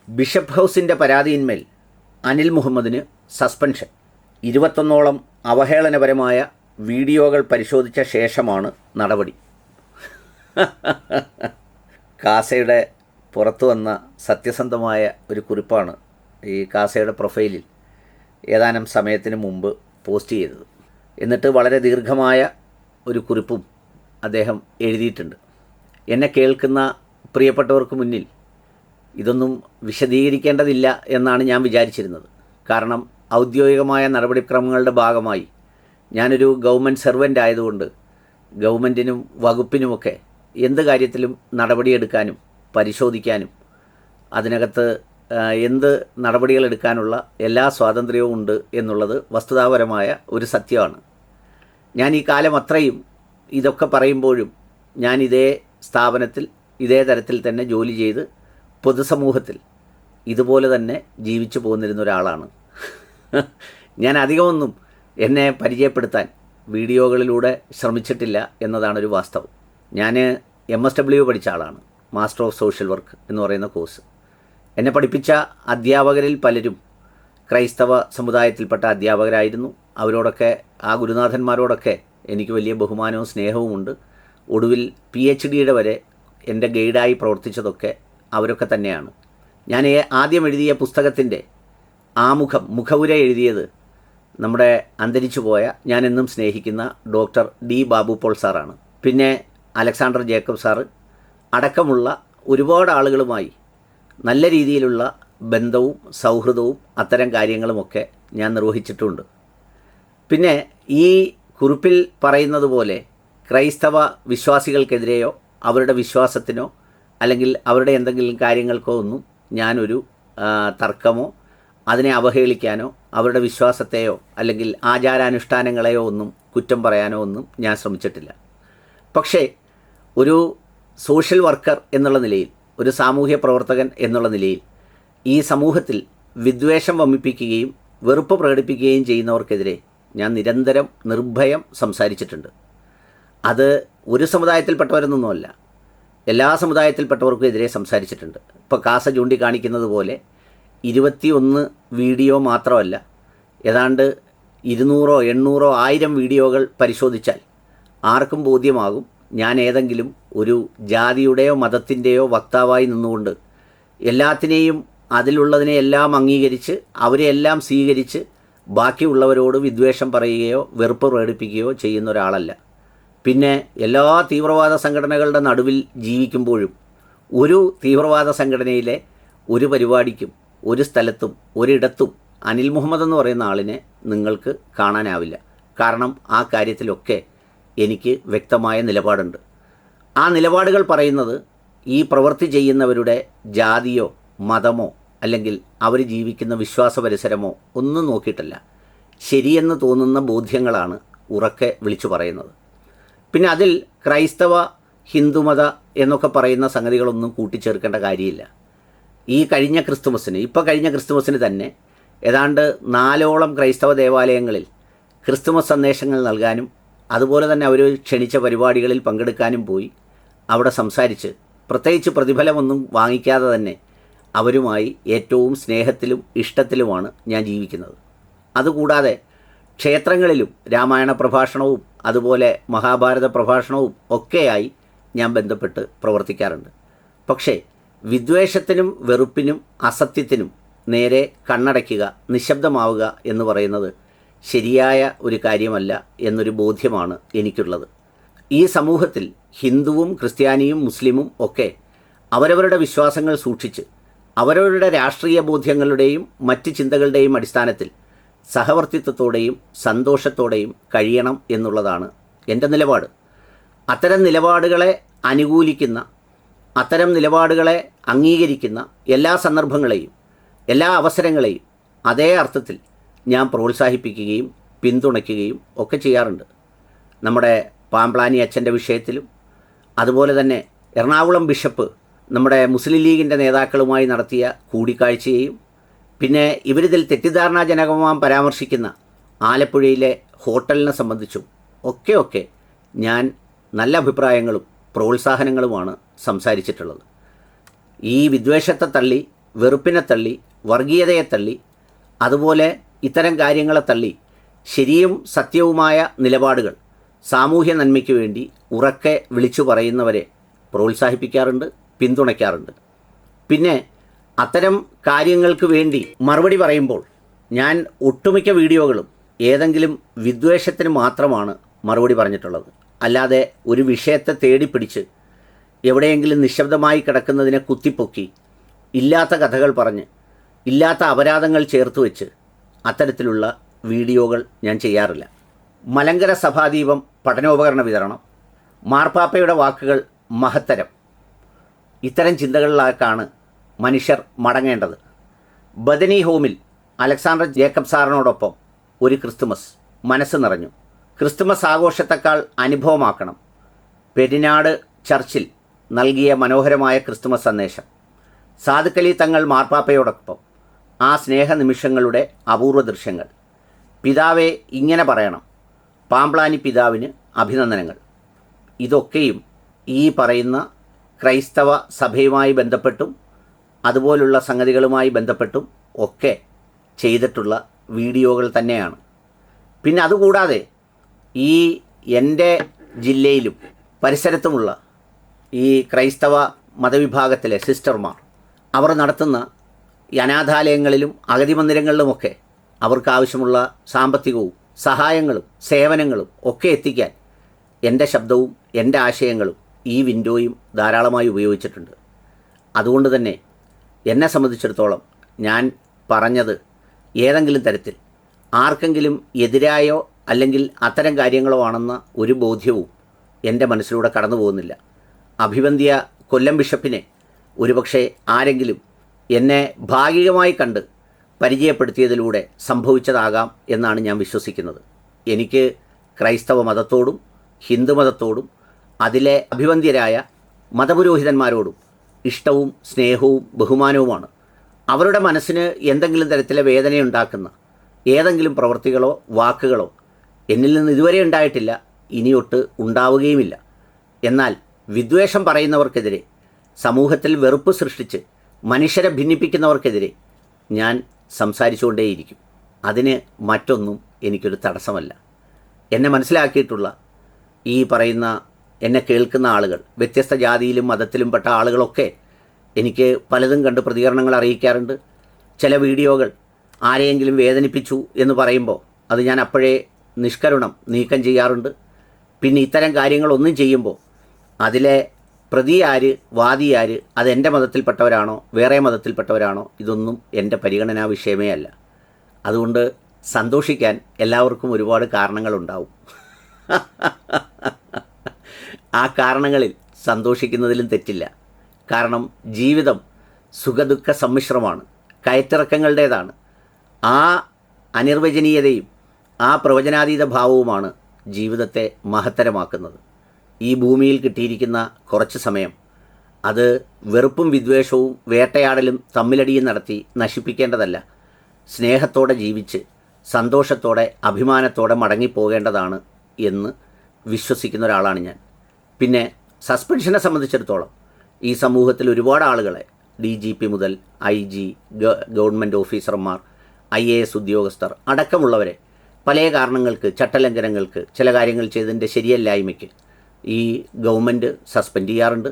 Bishop ഹൗസിൻ്റെ പരാതിയിന്മേൽ അനിൽ മുഹമ്മദിന് suspension. 21ഓളം അവഹേളനപരമായ വീഡിയോകൾ പരിശോധിച്ച ശേഷമാണ് നടപടി. കാസയുടെ പുറത്തു വന്ന സത്യസന്ധമായ ഒരു കുറിപ്പാണ് ഈ കാസയുടെ പ്രൊഫൈലിൽ ഏതാനും സമയത്തിന് മുമ്പ് പോസ്റ്റ് ചെയ്തത്. എന്നിട്ട് വളരെ ദീർഘമായ ഒരു കുറിപ്പും അദ്ദേഹം എഴുതിയിട്ടുണ്ട്. എന്നെ കേൾക്കുന്ന പ്രിയപ്പെട്ടവർക്ക് മുന്നിൽ ഇതൊന്നും വിശദീകരിക്കേണ്ടതില്ല എന്നാണ് ഞാൻ വിചാരിച്ചിരുന്നത്. കാരണം ഔദ്യോഗികമായ നടപടിക്രമങ്ങളുടെ ഭാഗമായി ഞാനൊരു ഗവൺമെൻറ് സെർവൻ്റ് ആയതുകൊണ്ട് ഗവൺമെൻറ്റിനും വകുപ്പിനുമൊക്കെ എന്ത് കാര്യത്തിലും നടപടിയെടുക്കാനും പരിശോധിക്കാനും അതിനകത്ത് എന്ത് നടപടികളെടുക്കാനുള്ള എല്ലാ സ്വാതന്ത്ര്യവും ഉണ്ട് എന്നുള്ളത് വസ്തുതാപരമായ ഒരു സത്യമാണ്. ഞാൻ ഈ കാലം അത്രയും ഇതൊക്കെ പറയുമ്പോഴും ഞാൻ ഇതേ സ്ഥാപനത്തിൽ ഇതേ തരത്തിൽ തന്നെ ജോലി ചെയ്ത് പൊതുസമൂഹത്തിൽ ഇതുപോലെ തന്നെ ജീവിച്ചു പോന്നിരുന്ന ഒരാളാണ്. ഞാൻ അധികമൊന്നും എന്നെ പരിചയപ്പെടുത്താൻ വീഡിയോകളിലൂടെ ശ്രമിച്ചിട്ടില്ല എന്നതാണൊരു വാസ്തവം. ഞാൻ MSW പഠിച്ച ആളാണ്, മാസ്റ്റർ ഓഫ് സോഷ്യൽ വർക്ക് എന്ന് പറയുന്ന കോഴ്സ്. എന്നെ പഠിപ്പിച്ച അധ്യാപകരിൽ പലരും ക്രൈസ്തവ സമുദായത്തിൽപ്പെട്ട അധ്യാപകരായിരുന്നു. അവരോടൊക്കെ, ആ ഗുരുനാഥന്മാരോടൊക്കെ എനിക്ക് വലിയ ബഹുമാനവും സ്നേഹവുമുണ്ട്. ഒടുവിൽ PhDയുടെ വരെ എൻ്റെ ഗൈഡായി പ്രവർത്തിച്ചതൊക്കെ അവരൊക്കെ തന്നെയാണ്. ഞാൻ ആദ്യം എഴുതിയ പുസ്തകത്തിൻ്റെ മുഖവുര എഴുതിയത് നമ്മുടെ അന്തരിച്ചു പോയ, ഞാൻ എന്നും സ്നേഹിക്കുന്ന ഡോക്ടർ D. ബാബു പോൾ സാറാണ്. പിന്നെ അലക്സാണ്ടർ ജേക്കബ് സാറ് അടക്കമുള്ള ഒരുപാട് ആളുകളുമായി നല്ല രീതിയിലുള്ള ബന്ധവും സൗഹൃദവും അത്തരം കാര്യങ്ങളുമൊക്കെ ഞാൻ നിർവഹിച്ചിട്ടുണ്ട്. പിന്നെ ഈ കുറിപ്പിൽ പറയുന്നത് പോലെ ക്രൈസ്തവ വിശ്വാസികൾക്കെതിരെയോ അവരുടെ വിശ്വാസത്തിനോ അല്ലെങ്കിൽ അവരുടെ എന്തെങ്കിലും കാര്യങ്ങൾക്കോ ഒന്നും ഞാനൊരു തർക്കമോ അതിനെ അവഹേളിക്കാനോ അവരുടെ വിശ്വാസത്തെയോ അല്ലെങ്കിൽ ആചാരാനുഷ്ഠാനങ്ങളെയോ ഒന്നും കുറ്റം പറയാനോ ഒന്നും ഞാൻ ശ്രമിച്ചിട്ടില്ല. പക്ഷേ ഒരു സോഷ്യൽ വർക്കർ എന്നുള്ള നിലയിൽ, ഒരു സാമൂഹ്യ പ്രവർത്തകൻ എന്നുള്ള നിലയിൽ ഈ സമൂഹത്തിൽ വിദ്വേഷം വമിപ്പിക്കുകയും വെറുപ്പ് പ്രകടിപ്പിക്കുകയും ചെയ്യുന്നവർക്കെതിരെ ഞാൻ നിരന്തരം നിർഭയം സംസാരിച്ചിട്ടുണ്ട്. അത് ഒരു സമുദായത്തിൽപ്പെട്ടവരെന്നൊന്നുമല്ല, എല്ലാ സമുദായത്തിൽപ്പെട്ടവർക്കും എതിരെ സംസാരിച്ചിട്ടുണ്ട്. ഇപ്പോൾ കാസ ചൂണ്ടിക്കാണിക്കുന്നത് പോലെ 21 വീഡിയോ മാത്രമല്ല, ഏതാണ്ട് 200, 800, 1000 വീഡിയോകൾ പരിശോധിച്ചാൽ ആർക്കും ബോധ്യമാകും ഞാൻ ഏതെങ്കിലും ഒരു ജാതിയുടെയോ മതത്തിൻ്റെയോ വക്താവായി നിന്നുകൊണ്ട് എല്ലാത്തിനെയും അതിലുള്ളതിനെയെല്ലാം അംഗീകരിച്ച് അവരെയെല്ലാം സ്വീകരിച്ച് ബാക്കിയുള്ളവരോട് വിദ്വേഷം പറയുകയോ വെറുപ്പ് പ്രകടിപ്പിക്കുകയോ ചെയ്യുന്ന ഒരാളല്ല. പിന്നെ എല്ലാ തീവ്രവാദ സംഘടനകളുടെ നടുവിൽ ജീവിക്കുമ്പോഴും ഒരു തീവ്രവാദ സംഘടനയിലെ ഒരു പരിപാടിക്കും ഒരു സ്ഥലത്തും ഒരിടത്തും അനിൽ മുഹമ്മദ് എന്ന് പറയുന്ന ആളിനെ നിങ്ങൾക്ക് കാണാനാവില്ല. കാരണം ആ കാര്യത്തിലൊക്കെ എനിക്ക് വ്യക്തമായ നിലപാടുണ്ട്. ആ നിലപാടുകൾ പറയുന്നത് ഈ പ്രവൃത്തി ചെയ്യുന്നവരുടെ ജാതിയോ മതമോ അല്ലെങ്കിൽ അവർ ജീവിക്കുന്ന വിശ്വാസ പരിസരമോ ഒന്നും നോക്കിയിട്ടല്ല, ശരിയെന്ന് തോന്നുന്ന ബോധ്യങ്ങളാണ് ഉറക്കെ വിളിച്ചു പറയുന്നത്. പിന്നെ അതിൽ ക്രൈസ്തവ ഹിന്ദുമത എന്നൊക്കെ പറയുന്ന സംഗതികളൊന്നും കൂട്ടിച്ചേർക്കേണ്ട കാര്യമില്ല. ഈ കഴിഞ്ഞ ക്രിസ്തുമസിന് തന്നെ ഏതാണ്ട് 4ഓളം ക്രൈസ്തവ ദേവാലയങ്ങളിൽ ക്രിസ്തുമസ് സന്ദേശങ്ങൾ നൽകാനും അതുപോലെ തന്നെ അവർ ക്ഷണിച്ച പരിപാടികളിൽ പങ്കെടുക്കാനും പോയി അവിടെ സംസാരിച്ച് പ്രത്യേകിച്ച് പ്രതിഫലമൊന്നും വാങ്ങിക്കാതെ തന്നെ അവരുമായി ഏറ്റവും സ്നേഹത്തിലും ഇഷ്ടത്തിലുമാണ് ഞാൻ ജീവിക്കുന്നത്. അതുകൂടാതെ ക്ഷേത്രങ്ങളിലും രാമായണ പ്രഭാഷണവും അതുപോലെ മഹാഭാരത പ്രഭാഷണവും ഒക്കെയായി ഞാൻ ബന്ധപ്പെട്ട് പ്രവർത്തിക്കാറുണ്ട്. പക്ഷേ വിദ്വേഷത്തിനും വെറുപ്പിനും അസത്യത്തിനും നേരെ കണ്ണടയ്ക്കുക, നിശബ്ദമാവുക എന്ന് പറയുന്നത് ശരിയായ ഒരു കാര്യമല്ല എന്നൊരു ബോധ്യമാണ് എനിക്കുള്ളത്. ഈ സമൂഹത്തിൽ ഹിന്ദുവും ക്രിസ്ത്യാനിയും മുസ്ലിമും ഒക്കെ അവരവരുടെ വിശ്വാസങ്ങൾ സൂക്ഷിച്ച് അവരവരുടെ രാഷ്ട്രീയ ബോധ്യങ്ങളുടെയും മറ്റ് ചിന്തകളുടെയും അടിസ്ഥാനത്തിൽ സഹവർത്തിത്വത്തോടെയും സന്തോഷത്തോടെയും കഴിയണം എന്നുള്ളതാണ് എൻ്റെ നിലപാട്. അത്തരം നിലപാടുകളെ അനുകൂലിക്കുന്ന, അത്തരം നിലപാടുകളെ അംഗീകരിക്കുന്ന എല്ലാ സന്ദർഭങ്ങളെയും എല്ലാ അവസരങ്ങളെയും അതേ അർത്ഥത്തിൽ ഞാൻ പ്രോത്സാഹിപ്പിക്കുകയും പിന്തുണയ്ക്കുകയും ഒക്കെ ചെയ്യാറുണ്ട്. നമ്മുടെ പാമ്പ്ലാനി അച്ഛൻ്റെ വിഷയത്തിലും അതുപോലെ തന്നെ എറണാകുളം ബിഷപ്പ് നമ്മുടെ മുസ്ലിം ലീഗിൻ്റെ നേതാക്കളുമായി നടത്തിയ കൂടിക്കാഴ്ചയെയും പിന്നെ ഇവരിതിൽ തെറ്റിദ്ധാരണാജനകമായി പരാമർശിക്കുന്ന ആലപ്പുഴയിലെ ഹോട്ടലിനെ സംബന്ധിച്ചും ഒക്കെ ഞാൻ നല്ല അഭിപ്രായങ്ങളും പ്രോത്സാഹനങ്ങളുമാണ് സംസാരിച്ചിട്ടുള്ളത്. ഈ വിദ്വേഷത്തെ തള്ളി വെറുപ്പിനെ തള്ളി, വർഗീയതയെ തള്ളി, അതുപോലെ ഇത്തരം കാര്യങ്ങളെ തള്ളി ശരിയും സത്യവുമായ നിലപാടുകൾ സാമൂഹ്യ നന്മയ്ക്ക് വേണ്ടി ഉറക്കെ വിളിച്ചു പറയുന്നവരെ പ്രോത്സാഹിപ്പിക്കാറുണ്ട്, പിന്തുണയ്ക്കാറുണ്ട്. പിന്നെ അത്തരം കാര്യങ്ങൾക്ക് വേണ്ടി മറുപടി പറയുമ്പോൾ ഞാൻ ഒട്ടുമിക്ക വീഡിയോകളും ഏതെങ്കിലും വിദ്വേഷത്തിന് മാത്രമാണ് മറുപടി പറഞ്ഞിട്ടുള്ളത്. അല്ലാതെ ഒരു വിഷയത്തെ തേടിപ്പിടിച്ച് എവിടെയെങ്കിലും നിശബ്ദമായി കിടക്കുന്നതിനെ കുത്തിപ്പൊക്കി ഇല്ലാത്ത കഥകൾ പറഞ്ഞ് ഇല്ലാത്ത അപരാധങ്ങൾ ചേർത്ത് വെച്ച് അത്തരത്തിലുള്ള വീഡിയോകൾ ഞാൻ ചെയ്യാറില്ല. മലങ്കര സഭാദീപം പഠനോപകരണ വിതരണം, മാർപ്പാപ്പയുടെ വാക്കുകൾ മഹത്തരം, ഇത്തരം ചിന്തകളിലേക്കാണ് മനുഷ്യർ മടങ്ങേണ്ടത്. ബദനി ഹോമിൽ അലക്സാണ്ടർ ജേക്കബ് സാറിനോടൊപ്പം ഒരു ക്രിസ്തുമസ് മനസ്സ് നിറഞ്ഞു. ക്രിസ്തുമസ് ആഘോഷത്തെക്കാൾ അനുഭവമാക്കണം പെരിനാട് ചർച്ചിൽ നൽകിയ മനോഹരമായ ക്രിസ്തുമസ് സന്ദേശം. സാദുക്കലി തങ്ങൾ മാർപ്പാപ്പയോടൊപ്പം ആ സ്നേഹനിമിഷങ്ങളുടെ അപൂർവ ദൃശ്യങ്ങൾ. പിതാവെ ഇങ്ങനെ പറയണം, പാമ്പ്ളാനി പിതാവിന് അഭിനന്ദനങ്ങൾ. ഇതൊക്കെയും ഈ പറയുന്ന ക്രൈസ്തവ സഭയുമായി ബന്ധപ്പെട്ടും അതുപോലുള്ള സംഗതികളുമായി ബന്ധപ്പെട്ടും ഒക്കെ ചെയ്തിട്ടുള്ള വീഡിയോകൾ തന്നെയാണ്. പിന്നെ അതുകൂടാതെ ഈ എൻ്റെ ജില്ലയിലും പരിസരത്തുമുള്ള ഈ ക്രൈസ്തവ മതവിഭാഗത്തിലെ സിസ്റ്റർമാർ അവർ നടത്തുന്ന ഈ അനാഥാലയങ്ങളിലും അഗതി മന്ദിരങ്ങളിലുമൊക്കെ അവർക്ക് ആവശ്യമുള്ള സാമ്പത്തികവും സഹായങ്ങളും സേവനങ്ങളും ഒക്കെ എത്തിക്കാൻ എൻ്റെ ശബ്ദവും എൻ്റെ ആശയങ്ങളും ഈ വിൻഡോയും ധാരാളമായി ഉപയോഗിച്ചിട്ടുണ്ട്. അതുകൊണ്ട് തന്നെ എന്നെ സംബന്ധിച്ചിടത്തോളം ഞാൻ പറഞ്ഞത് ഏതെങ്കിലും തരത്തിൽ ആർക്കെങ്കിലും എതിരായോ അല്ലെങ്കിൽ അത്തരം കാര്യങ്ങളോ ആണെന്ന ഒരു ബോധ്യവും എൻ്റെ മനസ്സിലൂടെ കടന്നു പോകുന്നില്ല. അഭിവന്ദ്യ കൊല്ലം ബിഷപ്പിനെ ഒരുപക്ഷെ ആരെങ്കിലും എന്നെ ഭാഗികമായി കണ്ട് പരിചയപ്പെടുത്തിയതിലൂടെ സംഭവിച്ചതാകാം എന്നാണ് ഞാൻ വിശ്വസിക്കുന്നത്. എനിക്ക് ക്രൈസ്തവ മതത്തോടും ഹിന്ദു മതത്തോടും അതിലെ അഭിവന്ദ്യരായ മതപുരോഹിതന്മാരോടും ഇഷ്ടവും സ്നേഹവും ബഹുമാനവുമാണ്. അവരുടെ മനസ്സിന് എന്തെങ്കിലും തരത്തിലെ വേദനയുണ്ടാക്കുന്ന ഏതെങ്കിലും പ്രവൃത്തികളോ വാക്കുകളോ എന്നിൽ നിന്ന് ഇതുവരെ ഉണ്ടായിട്ടില്ല, ഇനിയൊട്ട് ഉണ്ടാവുകയുമില്ല. എന്നാൽ വിദ്വേഷം പറയുന്നവർക്കെതിരെ, സമൂഹത്തിൽ വെറുപ്പ് സൃഷ്ടിച്ച് മനുഷ്യരെ ഭിന്നിപ്പിക്കുന്നവർക്കെതിരെ ഞാൻ സംസാരിച്ചുകൊണ്ടേയിരിക്കും. അതിന് മറ്റൊന്നും എനിക്കൊരു തടസ്സമല്ല. എന്നെ മനസ്സിലാക്കിയിട്ടുള്ള ഈ പറയുന്ന എന്നെ കേൾക്കുന്ന ആളുകൾ, വ്യത്യസ്ത ജാതിയിലും മതത്തിലും പെട്ട ആളുകളൊക്കെ എനിക്ക് പലതും കണ്ട് പ്രതികരണങ്ങൾ അറിയിക്കാറുണ്ട്. ചില വീഡിയോകൾ ആരെയെങ്കിലും വേദനിപ്പിച്ചു എന്ന് പറയുമ്പോൾ അത് ഞാൻ അപ്പോഴേ നിഷ്കരുണം നീക്കം ചെയ്യാറുണ്ട്. പിന്നെ ഇത്തരം കാര്യങ്ങളൊന്നും ചെയ്യുമ്പോൾ അതിലെ പ്രതി ആര്, വാദി ആര്, അത് എൻ്റെ മതത്തിൽപ്പെട്ടവരാണോ വേറെ മതത്തിൽപ്പെട്ടവരാണോ, ഇതൊന്നും എൻ്റെ പരിഗണനാ വിഷയമേ അല്ല. അതുകൊണ്ട് സന്തോഷിക്കാൻ എല്ലാവർക്കും ഒരുപാട് കാരണങ്ങളുണ്ടാവും. ആ കാരണങ്ങളിൽ സന്തോഷിക്കുന്നതിലും തെറ്റില്ല. കാരണം ജീവിതം സുഖദുഃഖ സമ്മിശ്രമാണ്, കയറ്റിറക്കങ്ങളുടേതാണ്. ആ അനിർവചനീയതയും ആ പ്രവചനാതീത ഭാവവുമാണ് ജീവിതത്തെ മഹത്തരമാക്കുന്നത്. ഈ ഭൂമിയിൽ കിട്ടിയിരിക്കുന്ന കുറച്ച് സമയം അത് വെറുപ്പും വിദ്വേഷവും വേട്ടയാടലും തമ്മിലടിയും നടത്തി നശിപ്പിക്കേണ്ടതല്ല. സ്നേഹത്തോടെ ജീവിച്ച് സന്തോഷത്തോടെ അഭിമാനത്തോടെ മടങ്ങിപ്പോകേണ്ടതാണ് എന്ന് വിശ്വസിക്കുന്ന ഒരാളാണ് ഞാൻ. പിന്നെ സസ്പെൻഷനെ സംബന്ധിച്ചിടത്തോളം ഈ സമൂഹത്തിൽ ഒരുപാട് ആളുകളെ DGP മുതൽ IG, ഗവൺമെൻറ് ഓഫീസർമാർ, IAS ഉദ്യോഗസ്ഥർ അടക്കമുള്ളവരെ പല കാരണങ്ങൾക്ക്, ചട്ടലംഘനങ്ങൾക്ക്, ചില കാര്യങ്ങൾ ചെയ്തതിൻ്റെ ശരിയല്ലായ്മയ്ക്ക് ഈ ഗവൺമെൻറ് സസ്പെൻഡ് ചെയ്യാറുണ്ട്.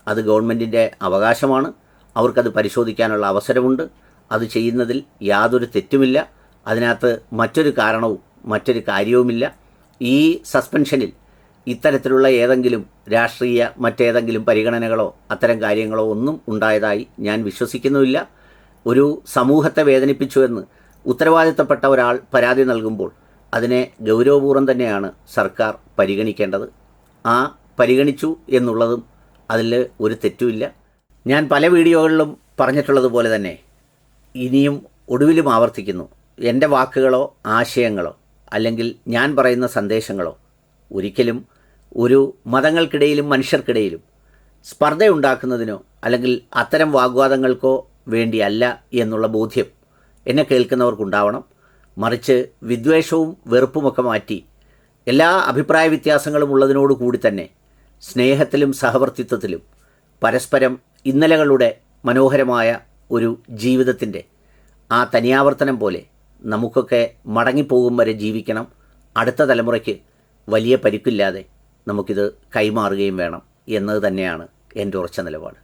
അത് ഗവൺമെൻറ്റിൻ്റെ അവകാശമാണ്. അവർക്കത് പരിശോധിക്കാനുള്ള അവസരമുണ്ട്. അത് ചെയ്യുന്നതിൽ യാതൊരു തെറ്റുമില്ല. അതിനകത്ത് മറ്റൊരു കാരണവും മറ്റൊരു കാര്യവുമില്ല. ഈ സസ്പെൻഷനിൽ ഇത്തരത്തിലുള്ള ഏതെങ്കിലും രാഷ്ട്രീയ മറ്റേതെങ്കിലും പരിഗണനകളോ അത്തരം കാര്യങ്ങളോ ഒന്നും ഉണ്ടായതായി ഞാൻ വിശ്വസിക്കുന്നുമില്ല. ഒരു സമൂഹത്തെ വേദനിപ്പിച്ചുവെന്ന് ഉത്തരവാദിത്തപ്പെട്ട ഒരാൾ പരാതി നൽകുമ്പോൾ അതിനെ ഗൗരവപൂർവ്വം തന്നെയാണ് സർക്കാർ പരിഗണിക്കേണ്ടത്. ആ പരിഗണിച്ചു എന്നുള്ളതും അതിൽ ഒരു തെറ്റുമില്ല. ഞാൻ പല വീഡിയോകളിലും പറഞ്ഞിട്ടുള്ളതുപോലെ തന്നെ ഇനിയും ഒടുവിലും ആവർത്തിക്കുന്നു, എൻ്റെ വാക്കുകളോ ആശയങ്ങളോ അല്ലെങ്കിൽ ഞാൻ പറയുന്ന സന്ദേശങ്ങളോ ഒരിക്കലും ഒരു മതങ്ങൾക്കിടയിലും മനുഷ്യർക്കിടയിലും സ്പർദ്ധയുണ്ടാക്കുന്നതിനോ അല്ലെങ്കിൽ അത്തരം വാഗ്വാദങ്ങൾക്കോ വേണ്ടിയല്ല എന്നുള്ള ബോധ്യം എന്നെ കേൾക്കുന്നവർക്കുണ്ടാവണം. മറിച്ച് വിദ്വേഷവും വെറുപ്പുമൊക്കെ മാറ്റി എല്ലാ അഭിപ്രായ വ്യത്യാസങ്ങളും ഉള്ളതിനോട് കൂടി തന്നെ സ്നേഹത്തിലും സഹവർത്തിത്വത്തിലും പരസ്പരം ഇന്നലകളുടെ മനോഹരമായ ഒരു ജീവിതത്തിൻ്റെ ആ തനിയാവർത്തനം പോലെ നമുക്കൊക്കെ മടങ്ങിപ്പോകും വരെ ജീവിക്കണം. അടുത്ത തലമുറയ്ക്ക് വലിയ പരിക്കില്ലാതെ നമുക്കിത് കൈമാറുകയും വേണം എന്നത് തന്നെയാണ് എൻ്റെ ഉറച്ച നിലപാട്.